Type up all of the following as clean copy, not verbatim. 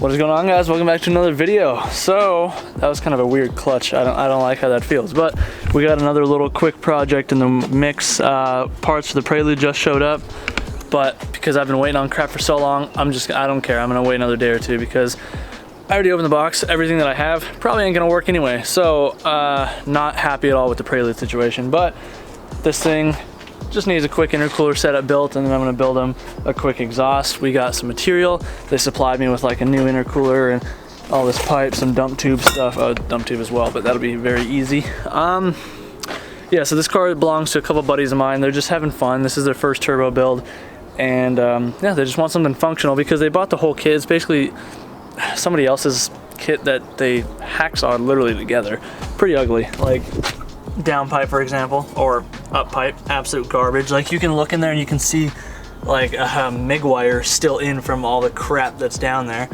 What is going on, guys? Welcome back to another video. So that was kind of a weird clutch. I don't like how that feels, but we got another little quick project in the mix. Parts for the Prelude just showed up, but because I've been waiting on crap for so long, I don't care. I'm gonna wait another day or two because I already opened the box. Everything that I have probably ain't gonna work anyway. So not happy at all with the Prelude situation, but this thing just needs a quick intercooler setup built, and then I'm gonna build them a quick exhaust. We got some material. They supplied me with like a new intercooler and all this pipe, some dump tube stuff. Oh, dump tube as well, but that'll be very easy. Yeah, so this car belongs to a couple buddies of mine. They're just having fun. This is their first turbo build, and yeah, they just want something functional because they bought the whole kit. It's basically somebody else's kit that they hacksawed literally together. Pretty ugly. Like Downpipe, for example, or Uppipe, absolute garbage. Like, you can look in there and you can see like a MIG wire still in from all the crap that's down there.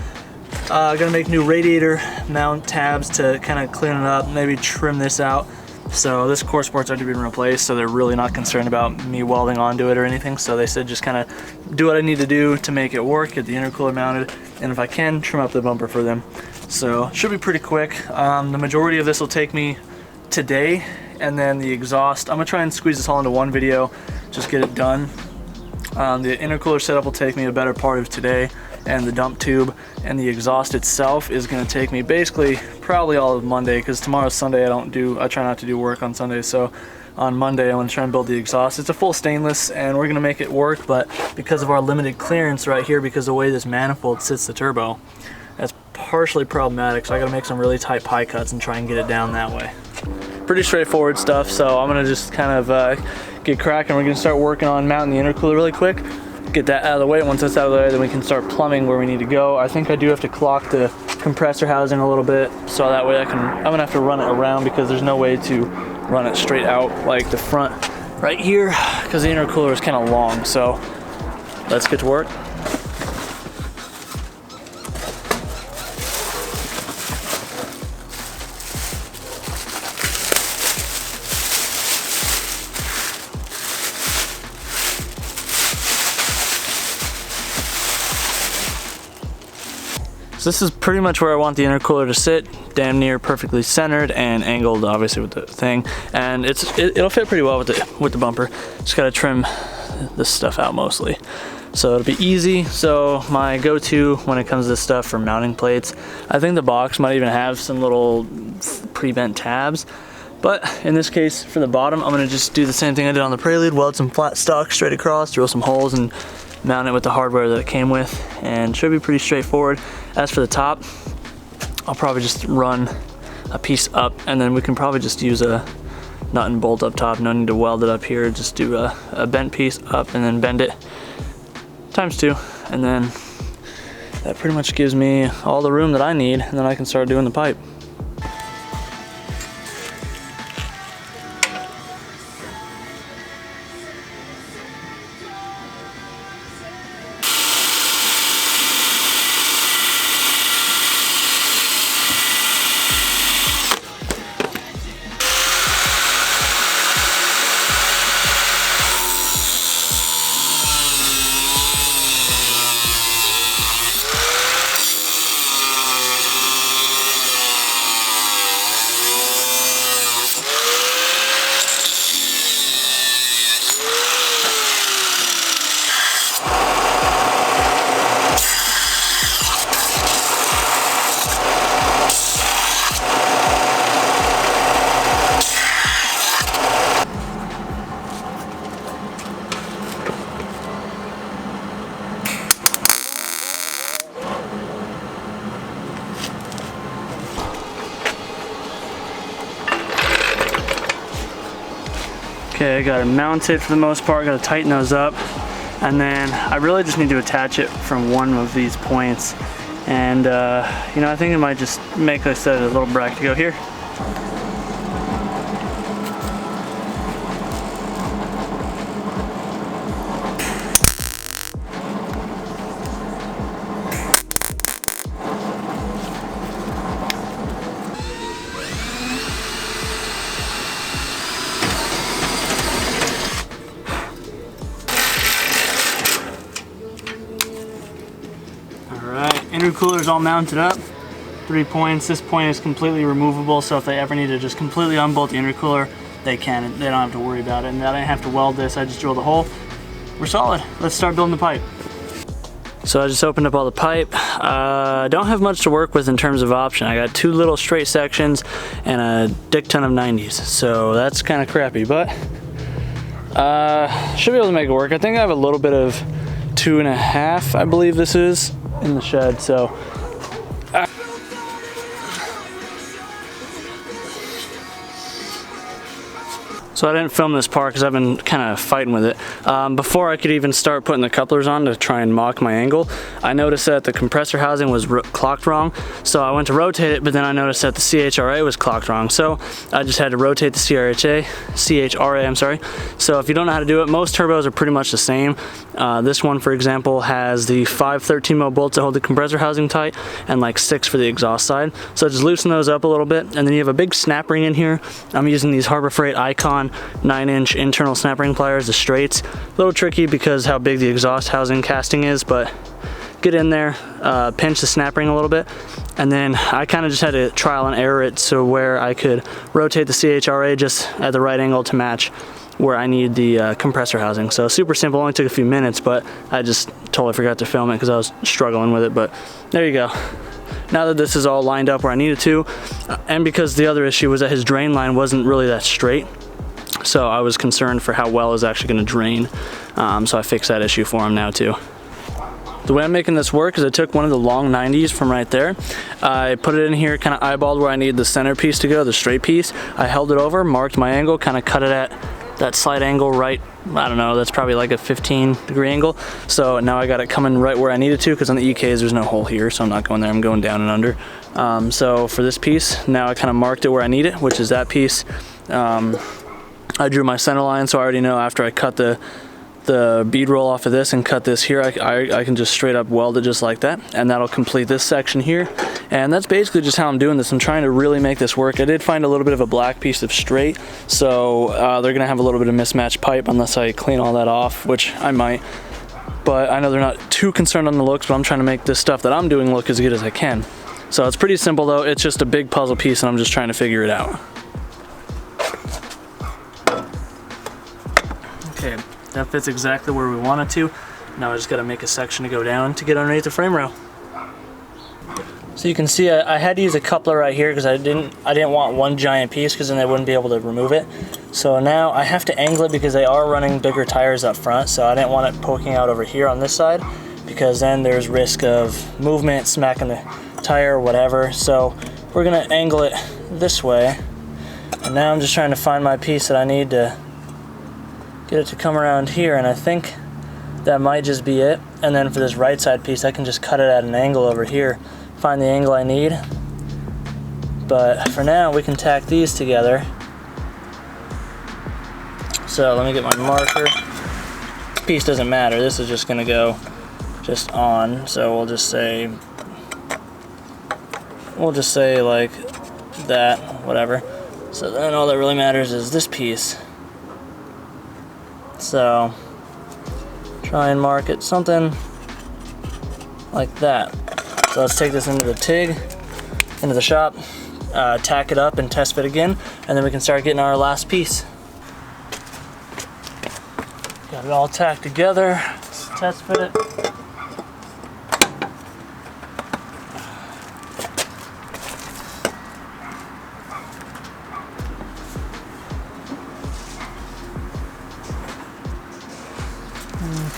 Gonna make new radiator mount tabs to kind of clean it up, maybe trim this out. So this core support's already been replaced, so they're really not concerned about me welding onto it or anything. So they said just kind of do what I need to do to make it work, get the intercooler mounted, and if I can, trim up the bumper for them. So should be pretty quick. The majority of this will take me today, and then the exhaust, I'm gonna try and squeeze this all into one video, just get it done. The intercooler setup will take me a better part of today, and the dump tube and the exhaust itself is gonna take me basically probably all of Monday, because tomorrow's Sunday. I try not to do work on Sunday, so on Monday I'm gonna try and build the exhaust. It's a full stainless and we're gonna make it work, but because of our limited clearance right here, because of the way this manifold sits the turbo, that's partially problematic, so I gotta make some really tight pie cuts and try and get it down that way. Pretty straightforward stuff, so I'm gonna just kind of get cracking. We're gonna start working on mounting the intercooler really quick, get that out of the way. Once that's out of the way, then we can start plumbing where we need to go. I think I do have to clock the compressor housing a little bit, so that way I'm gonna have to run it around, because there's no way to run it straight out like the front right here, because the intercooler is kind of long. So let's get to work. So this is pretty much where I want the intercooler to sit, damn near perfectly centered and angled, obviously, with the thing, and it'll fit pretty well with the bumper. Just gotta trim this stuff out mostly, so it'll be easy. So my go-to when it comes to this stuff for mounting plates, I think the box might even have some little pre-bent tabs, but in this case for the bottom, I'm gonna just do the same thing I did on the Prelude, weld some flat stock straight across, drill some holes, and mount it with the hardware that it came with, and should be pretty straightforward. As for the top, I'll probably just run a piece up, and then we can probably just use a nut and bolt up top. No need to weld it up here. Just do a bent piece up and then bend it ×2, and then that pretty much gives me all the room that I need, and then I can start doing the pipe. Okay, I got it mounted for the most part. Got to tighten those up, and then I really just need to attach it from one of these points. And you know, I think it might just make, like I said, a little bracket to go here. Alright, intercooler's all mounted up. 3 points. This point is completely removable, so if they ever need to just completely unbolt the intercooler, they can. They don't have to worry about it. And I didn't have to weld this, I just drilled a hole. We're solid. Let's start building the pipe. So I just opened up all the pipe. Don't have much to work with in terms of option. I got 2 little straight sections and a dick ton of 90s. So that's kind of crappy, but should be able to make it work. I think I have a little bit of 2.5, I believe this is, in the shed. So I didn't film this part because I've been kind of fighting with it. Before I could even start putting the couplers on to try and mock my angle, I noticed that the compressor housing was clocked wrong. So I went to rotate it, but then I noticed that the CHRA was clocked wrong. So I just had to rotate the CHRA, I'm sorry. So if you don't know how to do it, most turbos are pretty much the same. This one, for example, has the 5 13-mil bolts to hold the compressor housing tight and like 6 for the exhaust side. So just loosen those up a little bit. And then you have a big snap ring in here. I'm using these Harbor Freight Icon 9-inch internal snap ring pliers, the straights. A little tricky because how big the exhaust housing casting is, but get in there, pinch the snap ring a little bit, and then I kind of just had to trial and error it so where I could rotate the CHRA just at the right angle to match where I need the compressor housing. So super simple, only took a few minutes, but I just totally forgot to film it because I was struggling with it, but there you go. Now that this is all lined up where I needed to, and because the other issue was that his drain line wasn't really that straight, so I was concerned for how well it was actually going to drain. So I fixed that issue for him now too. The way I'm making this work is I took one of the long 90s from right there. I put it in here, kind of eyeballed where I need the center piece to go, the straight piece. I held it over, marked my angle, kind of cut it at that slight angle right, I don't know, that's probably like a 15-degree angle. So now I got it coming right where I needed to, because on the EKs there's no hole here, so I'm not going there, I'm going down and under. So for this piece, now I kind of marked it where I need it, which is that piece. I drew my center line, so I already know after I cut the bead roll off of this and cut this here, I can just straight up weld it just like that, and that'll complete this section here. And that's basically just how I'm doing this. I'm trying to really make this work. I did find a little bit of a black piece of straight, so they're gonna have a little bit of mismatched pipe unless I clean all that off, which I might. But I know they're not too concerned on the looks, but I'm trying to make this stuff that I'm doing look as good as I can. So it's pretty simple though. It's just a big puzzle piece and I'm just trying to figure it out. Okay, that fits exactly where we want it to. Now I just gotta make a section to go down to get underneath the frame rail. So you can see I had to use a coupler right here because I didn't want one giant piece because then they wouldn't be able to remove it. So now I have to angle it because they are running bigger tires up front, so I didn't want it poking out over here on this side because then there's risk of movement, smacking the tire or whatever. So we're gonna angle it this way. And now I'm just trying to find my piece that I need to get it to come around here, and I think that might just be it. And then for this right side piece, I can just cut it at an angle over here, find the angle I need. But for now, we can tack these together. So let me get my marker. This piece doesn't matter. This is just gonna go just on. So we'll just say like that, whatever. So then all that really matters is this piece. So try and mark it something like that. So let's take this into the TIG, into the shop, tack it up and test fit again, and then we can start getting our last piece. Got it all tacked together. Let's test fit it.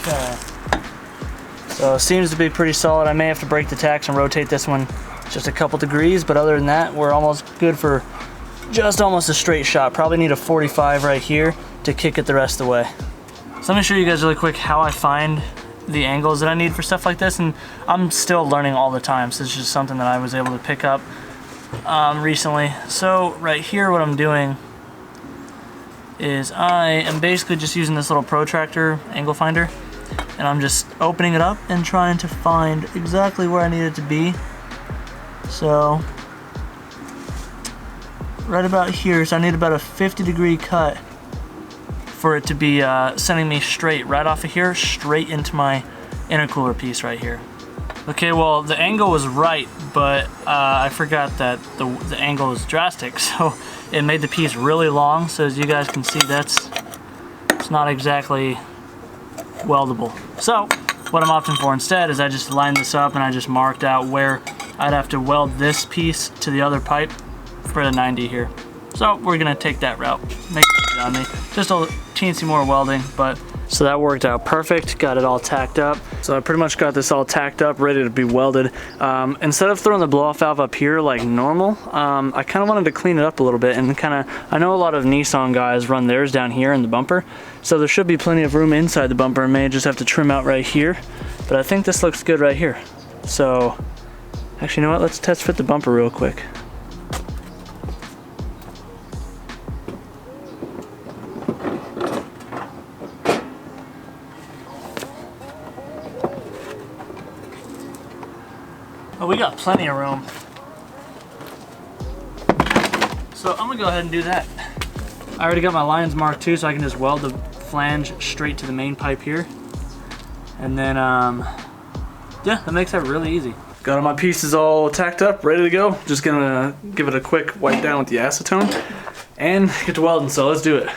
Okay. So it seems to be pretty solid. I may have to break the tacks and rotate this one just a couple degrees, but other than that, we're almost good for just almost a straight shot. Probably need a 45 right here to kick it the rest of the way. So let me show you guys really quick how I find the angles that I need for stuff like this, and I'm still learning all the time, so it's just something that I was able to pick up recently. So right here, what I'm doing is I am basically just using this little protractor angle finder, and I'm just opening it up and trying to find exactly where I need it to be. So right about here, so I need about a 50-degree cut for it to be sending me straight right off of here, straight into my intercooler piece right here. Okay, well, the angle was right, but I forgot that the angle was drastic, so it made the piece really long. So as you guys can see, it's not exactly weldable. So what I'm opting for instead is I just lined this up and I just marked out where I'd have to weld this piece to the other pipe for the 90 here. So we're gonna take that route. Make it on me. Just a teensy more welding, but so that worked out perfect. Got it all tacked up. So I pretty much got this all tacked up, ready to be welded. Instead of throwing the blow-off valve up here like normal, I kind of wanted to clean it up a little bit and I know a lot of Nissan guys run theirs down here in the bumper, so there should be plenty of room inside the bumper. I may just have to trim out right here, but I think this looks good right here. So actually, you know what? Let's test fit the bumper real quick. Oh, we got plenty of room. So I'm gonna go ahead and do that. I already got my lines marked too, so I can just weld the flange straight to the main pipe here. And then, yeah, that makes that really easy. Got all my pieces all tacked up, ready to go. Just gonna give it a quick wipe down with the acetone and get to welding, so let's do it.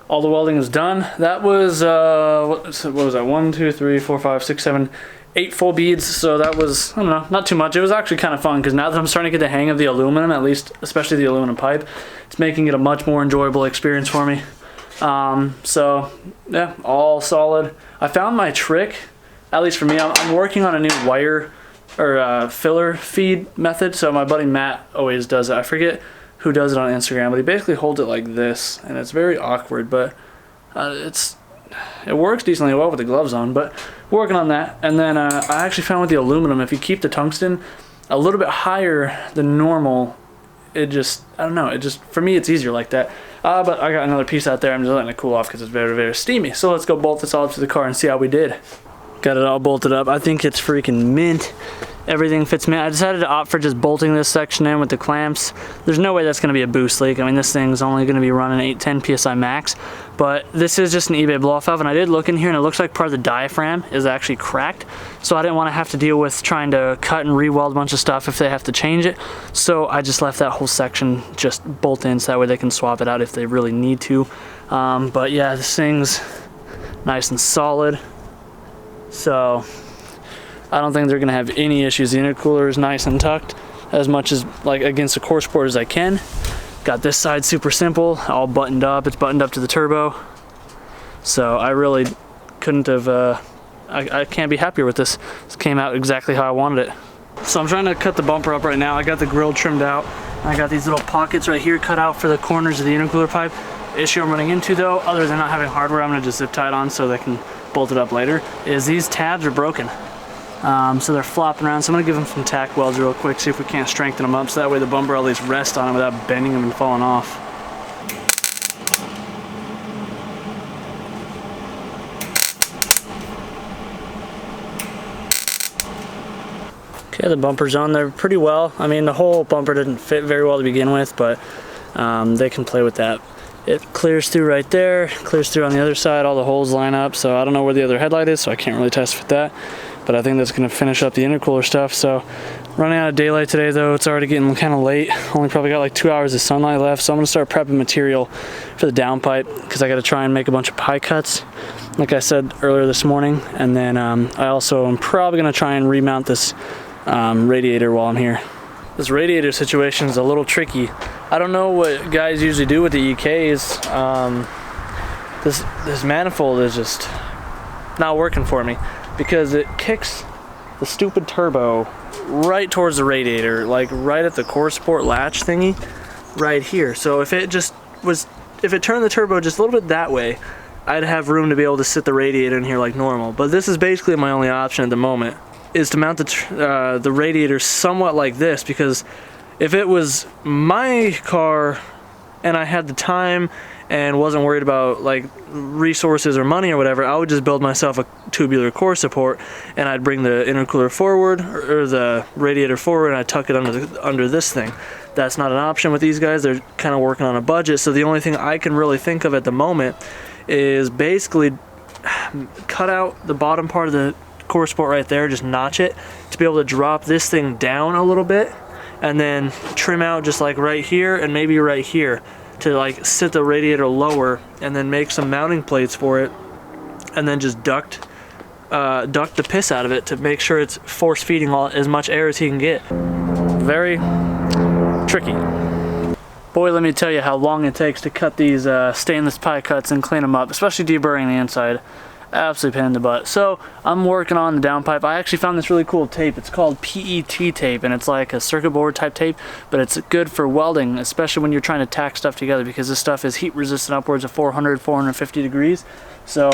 All the welding is done. That was, what was that? 1, 2, 3, 4, 5, 6, 7, 8 full beads. So that was, I don't know, not too much. It was actually kind of fun because now that I'm starting to get the hang of the aluminum, at least, especially the aluminum pipe, it's making it a much more enjoyable experience for me. So yeah, all solid. I found my trick, at least for me. I'm working on a new wire or filler feed method. So my buddy Matt always does it. I forget who does it on Instagram, but he basically holds it like this, and it's very awkward, but it works decently well with the gloves on, but working on that. And then I actually found with the aluminum, if you keep the tungsten a little bit higher than normal, it just, I don't know, it just, for me, it's easier like that. But I got another piece out there. I'm just letting it cool off because it's very, very steamy. So let's go bolt this all up to the car and see how we did. Got it all bolted up. I think it's freaking mint. Everything fits mint. I decided to opt for just bolting this section in with the clamps. There's no way that's going to be a boost leak. I mean, this thing's only going to be running 810 psi max, but this is just an eBay blow-off valve, and I did look in here and it looks like part of the diaphragm is actually cracked, so I didn't want to have to deal with trying to cut and re-weld a bunch of stuff if they have to change it. So I just left that whole section just bolt in so that way they can swap it out if they really need to. But yeah, this thing's nice and solid, so I don't think they're gonna have any issues. The intercooler is nice and tucked as much as like against the core support as I can. Got this side super simple, all buttoned up. It's buttoned up to the turbo. So I really couldn't have, I can't be happier with this. This came out exactly how I wanted it. So I'm trying to cut the bumper up right now. I got the grill trimmed out. I got these little pockets right here cut out for the corners of the intercooler pipe. The issue I'm running into though, other than not having hardware, I'm gonna just zip tie it on so they can bolt it up later, is these tabs are broken. So they're flopping around, so I'm gonna give them some tack welds real quick, see if we can't strengthen them up so that way the bumper at least rests on them without bending them and falling off. Okay, the bumper's on there pretty well. I mean, the whole bumper didn't fit very well to begin with, but they can play with that. It clears through right there, clears through on the other side, all the holes line up, so I don't know where the other headlight is, so I can't really test fit that. But I think that's gonna finish up the intercooler stuff. So running out of daylight today though, it's already getting kind of late. Only probably got like 2 hours of sunlight left. So I'm gonna start prepping material for the downpipe because I gotta try and make a bunch of pie cuts, like I said earlier this morning. And then I also am probably gonna try and remount this radiator while I'm here. This radiator situation is a little tricky. I don't know what guys usually do with the EKs. This manifold is just not working for me, because it kicks the stupid turbo right towards the radiator, like right at the core support latch thingy right here. So if it turned the turbo just a little bit that way, I'd have room to be able to sit the radiator in here like normal. But this is basically my only option at the moment, is to mount the radiator somewhat like this, because if it was my car and I had the time and wasn't worried about like resources or money or whatever, I would just build myself a tubular core support, and I'd bring the intercooler forward or the radiator forward, and I'd tuck it under this thing. That's not an option with these guys. They're kind of working on a budget, so the only thing I can really think of at the moment is basically cut out the bottom part of the core support right there, just notch it to be able to drop this thing down a little bit, and then trim out just like right here and maybe right here to like sit the radiator lower, and then make some mounting plates for it, and then just duct the piss out of it to make sure it's force feeding as much air as he can get. Very tricky. Boy, let me tell you how long it takes to cut these stainless pipe cuts and clean them up, especially deburring the inside. Absolutely pain in the butt. So I'm working on the downpipe. I actually found this really cool tape. It's called PET tape, and it's like a circuit board type tape, but it's good for welding, especially when you're trying to tack stuff together, because this stuff is heat resistant upwards of 400, 450 degrees. So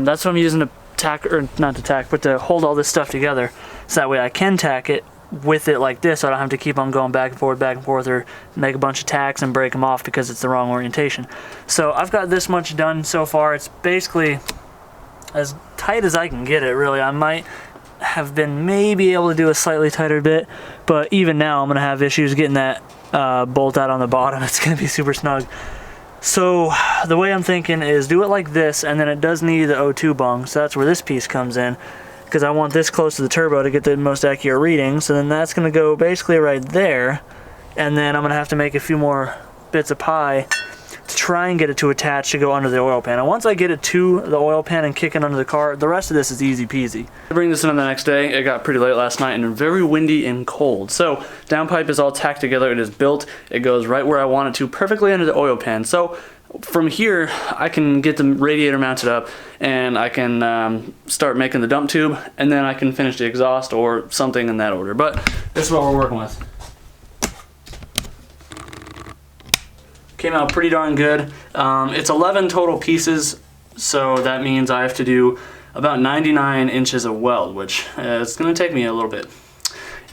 that's what I'm using to tack, or not to tack, but to hold all this stuff together, so that way I can tack it with it like this, so I don't have to keep on going back and forth, or make a bunch of tacks and break them off because it's the wrong orientation. So I've got this much done so far. It's basically as tight as I can get it, really. I might have been maybe able to do a slightly tighter bit, but even now I'm gonna have issues getting that bolt out on the bottom. It's gonna be super snug. So the way I'm thinking is do it like this, and then it does need the O2 bung, so that's where this piece comes in, because I want this close to the turbo to get the most accurate reading. So then that's gonna go basically right there, and then I'm gonna have to make a few more bits of pie to try and get it to attach to go under the oil pan. And once I get it to the oil pan and kick it under the car, the rest of this is easy peasy. I bring this in the next day. It got pretty late last night and very windy and cold. So downpipe is all tacked together. It is built. It goes right where I want it to, perfectly under the oil pan. So from here, I can get the radiator mounted up, and I can start making the dump tube, and then I can finish the exhaust or something in that order. But this is what we're working with. Came out pretty darn good. It's 11 total pieces, so that means I have to do about 99 inches of weld, which it's gonna take me a little bit.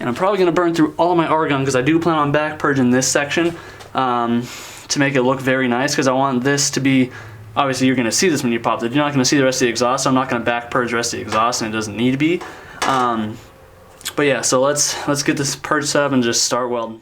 And I'm probably gonna burn through all my argon, because I do plan on back purging this section to make it look very nice, because I want this to be, obviously you're gonna see this when you pop it. You're not gonna see the rest of the exhaust, so I'm not gonna back purge the rest of the exhaust, and it doesn't need to be. But yeah, so let's get this purge set up and just start welding.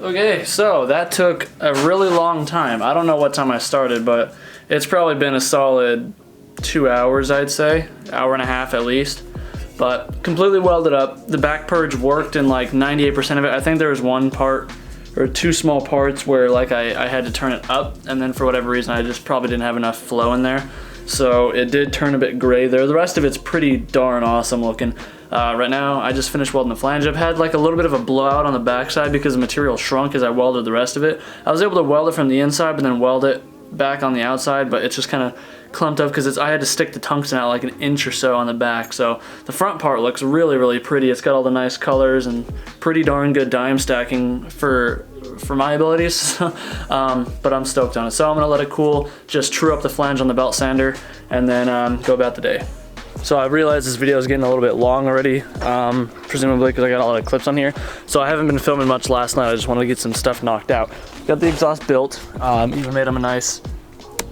Okay, so that took a really long time. I don't know what time I started, but it's probably been a solid 2 hours, I'd say. Hour and a half at least. But completely welded up. The back purge worked in like 98% of it. I think there was one part, or two small parts, where like I had to turn it up, and then for whatever reason I just probably didn't have enough flow in there. So it did turn a bit gray there. The rest of it's pretty darn awesome looking. Right now, I just finished welding the flange. I've had like a little bit of a blowout on the backside because the material shrunk as I welded the rest of it. I was able to weld it from the inside, but then weld it back on the outside, but it's just kind of clumped up because I had to stick the tungsten out like an inch or so on the back. So the front part looks really, really pretty. It's got all the nice colors and pretty darn good dime stacking for my abilities. But I'm stoked on it. So I'm gonna let it cool, just true up the flange on the belt sander, and then go about the day. So I realized this video is getting a little bit long already, presumably because I got a lot of clips on here. So I haven't been filming much last night. I just wanted to get some stuff knocked out. Got the exhaust built, even made them a nice,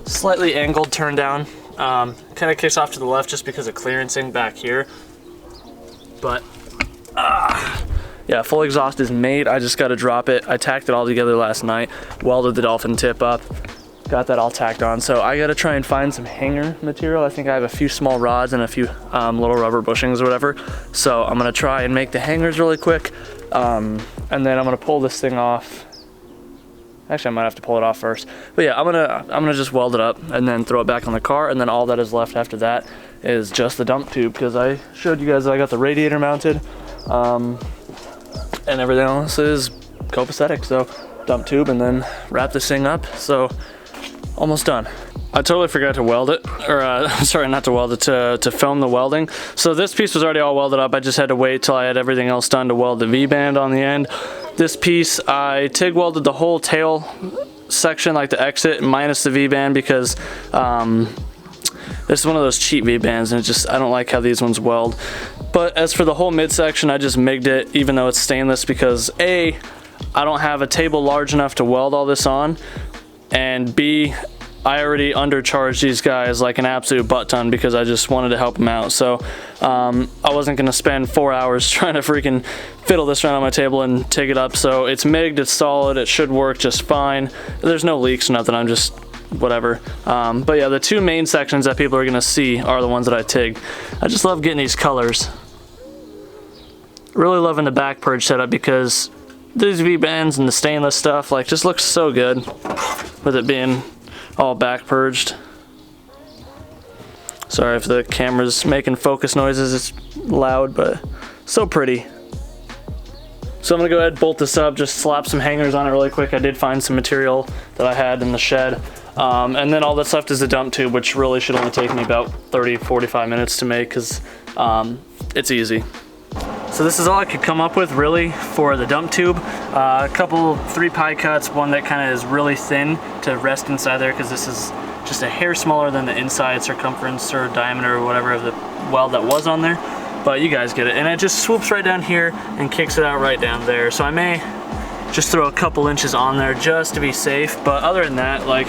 slightly angled turn down. Kind of kicks off to the left just because of clearancing back here. But yeah, full exhaust is made. I just got to drop it. I tacked it all together last night, welded the dolphin tip up. Got that all tacked on. So I gotta try and find some hanger material. I think I have a few small rods and a few little rubber bushings or whatever. So I'm gonna try and make the hangers really quick. And then I'm gonna pull this thing off. Actually, I might have to pull it off first. But yeah, I'm gonna just weld it up and then throw it back on the car. And then all that is left after that is just the dump tube, because I showed you guys that I got the radiator mounted. And everything else is copacetic. So dump tube and then wrap this thing up. So almost done. I totally forgot to weld it, or sorry, not to weld it, to film the welding. So this piece was already all welded up. I just had to wait till I had everything else done to weld the V-band on the end. This piece, I TIG welded the whole tail section, like the exit, minus the V-band, because This is one of those cheap V-bands, and I don't like how these ones weld. But as for the whole midsection, I just MIG'd it, even though it's stainless, because A, I don't have a table large enough to weld all this on, and B, I already undercharged these guys like an absolute butt ton because I just wanted to help them out. So I wasn't gonna spend 4 hours trying to freaking fiddle this around on my table and take it up. So it's MIG'd, it's solid, it should work just fine. There's no leaks, nothing, I'm just whatever. But yeah, the two main sections that people are gonna see are the ones that I TIG. I just love getting these colors. Really loving the back purge setup because these V-bands and the stainless stuff like just looks so good with it being all back purged. Sorry if the camera's making focus noises, it's loud, but so pretty. So I'm gonna go ahead and bolt this up, just slap some hangers on it really quick. I did find some material that I had in the shed. And then all that's left is the dump tube, which really should only take me about 30-45 minutes to make because it's easy. So this is all I could come up with really for the dump tube. A couple 3 pie cuts, one that kind of is really thin to rest inside there because this is just a hair smaller than the inside circumference or diameter or whatever of the weld that was on there. But you guys get it. And it just swoops right down here and kicks it out right down there. So I may just throw a couple inches on there just to be safe. But other than that, like,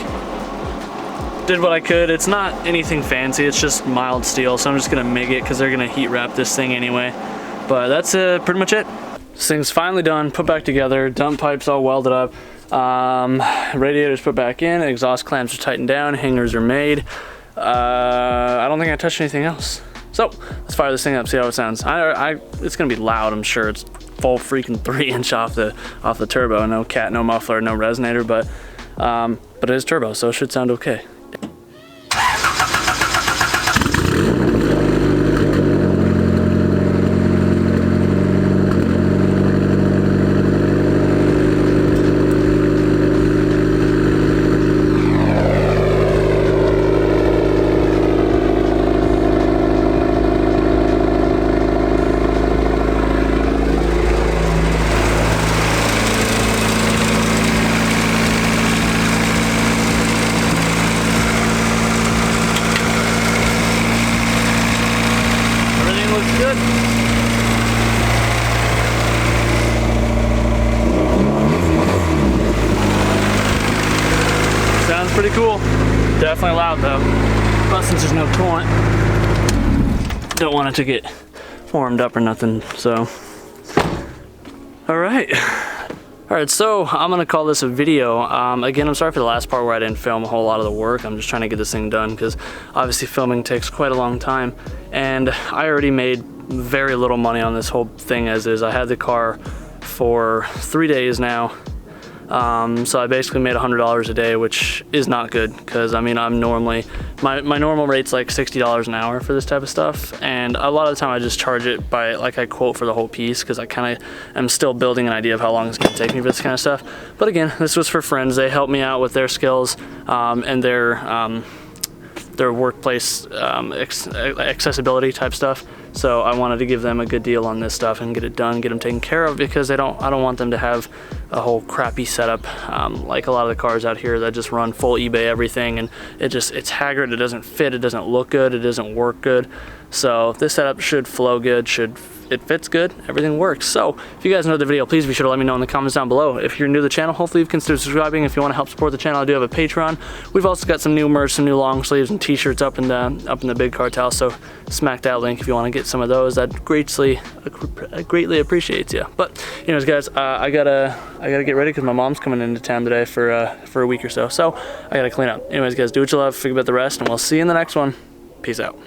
did what I could. It's not anything fancy, it's just mild steel. So I'm just gonna MIG it because they're gonna heat wrap this thing anyway. But that's pretty much it. This thing's finally done, put back together, dump pipes all welded up, radiators put back in, exhaust clamps are tightened down, hangers are made. I don't think I touched anything else. So let's fire this thing up, see how it sounds. It's gonna be loud, I'm sure. It's full freaking 3-inch off the turbo, no cat, no muffler, no resonator, but it is turbo, so it should sound okay. Good. Sounds pretty cool. Definitely loud though. But since there's no coolant, don't want it to get warmed up or nothing, so. Alright. Alright, so I'm gonna call this a video. Again, I'm sorry for the last part where I didn't film a whole lot of the work. I'm just trying to get this thing done because obviously filming takes quite a long time. And I already made very little money on this whole thing as is. I had the car for 3 days now. So I basically made $100 a day, which is not good because I mean, I'm normally, my normal rate's like $60 an hour for this type of stuff. And a lot of the time I just charge it by, like I quote for the whole piece because I kind of am still building an idea of how long it's going to take me for this kind of stuff. But again, this was for friends. They helped me out with their skills and their workplace accessibility type stuff. So I wanted to give them a good deal on this stuff and get it done, get them taken care of because I don't want them to have a whole crappy setup like a lot of the cars out here that just run full eBay everything and it's haggard, it doesn't fit, it doesn't look good, it doesn't work good. So this setup should flow good, it fits good, everything works. So if you guys enjoyed the video, please be sure to let me know in the comments down below. If you're new to the channel, hopefully you've considered subscribing. If you want to help support the channel, I do have a Patreon. We've also got some new merch, some new long sleeves and t-shirts up in the big cartel, so smack that link if you want to get some of those. That greatly appreciates you. But anyways guys, I gotta get ready because my mom's coming into town today for a week or so, I gotta clean up. Anyways guys, do what you love, figure out the rest, and we'll see you in the next one. Peace out.